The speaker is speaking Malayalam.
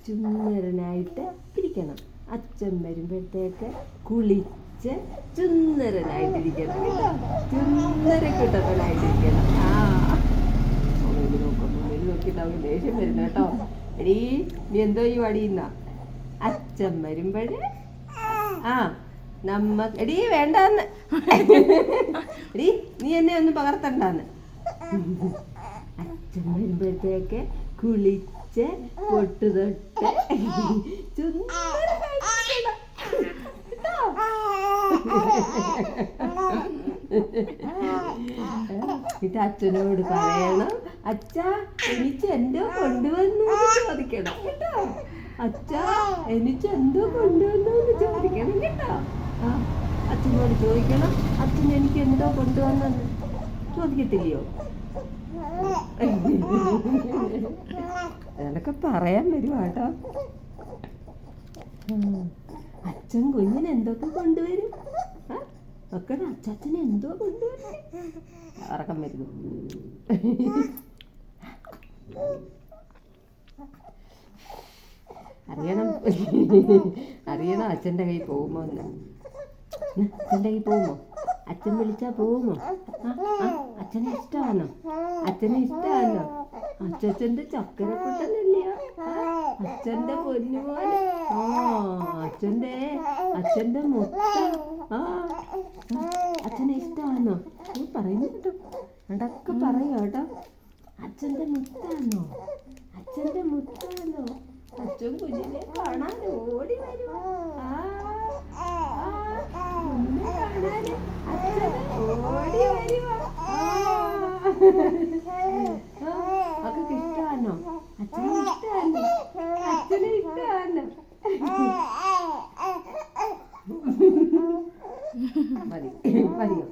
ചുന്നരനായിട്ട് ഇരിക്കണം. അച്ഛൻ വരുമ്പോഴത്തേക്ക് കുളിച്ച് ചുന്നരനായിട്ടിരിക്കണം കേട്ടോ. ചുന്നരക്കുട്ടപ്പനായിട്ടിരിക്കണം. മൊബൈല് നോക്കിയിട്ട് അവൻ ദേഷ്യം വരുന്നു കേട്ടോ. എടീ നീ എന്തോ ഈ വടിയുന്ന അച്ഛൻ വരുമ്പോഴേ എടീ വേണ്ടാന്ന് എടീ നീ എന്നെ ഒന്ന് പകർത്തണ്ടാന്ന്. അച്ഛൻ വരുമ്പോഴത്തേക്ക് കുളിച്ച് പൊട്ട് തൊട്ട് എന്നിട്ട് അച്ഛനോട് പറയണം, അച്ഛാ എനിക്ക് എന്തോ കൊണ്ടുവന്നു ചോദിക്കണം കേട്ടോ. അച്ഛാ എനിക്ക് എന്തോ കൊണ്ടുവന്നു ചോദിക്കണം കേട്ടോ. അച്ഛനോട് ചോദിക്കണം, അച്ഛൻ എനിക്ക് എന്തോ കൊണ്ടുവന്നെന്ന് ചോദിക്കത്തില്ലയോ? അതൊക്കെ പറയാൻ വരുവാ കേട്ടോ. അച്ഛൻ കുഞ്ഞിന് എന്തൊക്കെ കൊണ്ടുവരും? മക്കളുടെ അച്ഛന് എന്തോ കൊണ്ടുവരും? ഉറക്കം വരുന്നു. അറിയണം അച്ഛൻ്റെ കൈ പോകുമോ എന്ന്. അച്ഛൻ്റെ കൈ പോകുമോ? അച്ഛൻ വിളിച്ചാ പോകുമോ? അച്ഛനെ ഇഷ്ടമാണോ? അച്ഛനെ ഇഷ്ടമാണോ? അച്ഛൻ്റെ ചക്കരക്കുട്ടനല്ലേ? അച്ഛൻ്റെ പൊന്നുപോലെ. അച്ഛൻ്റെ മുത്ത. അച്ഛനെ ഇഷ്ടമാണോ? നീ പറയുന്നു കേട്ടോ. അടക്ക പറയോ കേട്ടോ. അച്ഛൻ്റെ മുത്താണോ? അച്ഛൻ്റെ മുത്താണോ? അച്ഛൻ കുഞ്ഞിനെ കാണാൻ ഓടി വരുമോ? കുഞ്ഞിനെ കാണാൻ അച്ഛനെ ഓടി വരുമോ? അതൊക്കെ ഇഷ്ടമാണോ? അച്ഛനെ ഇഷ്ടമാണോ? അച്ഛനെ ഇഷ്ടമാണോ? മതി മതിയോ?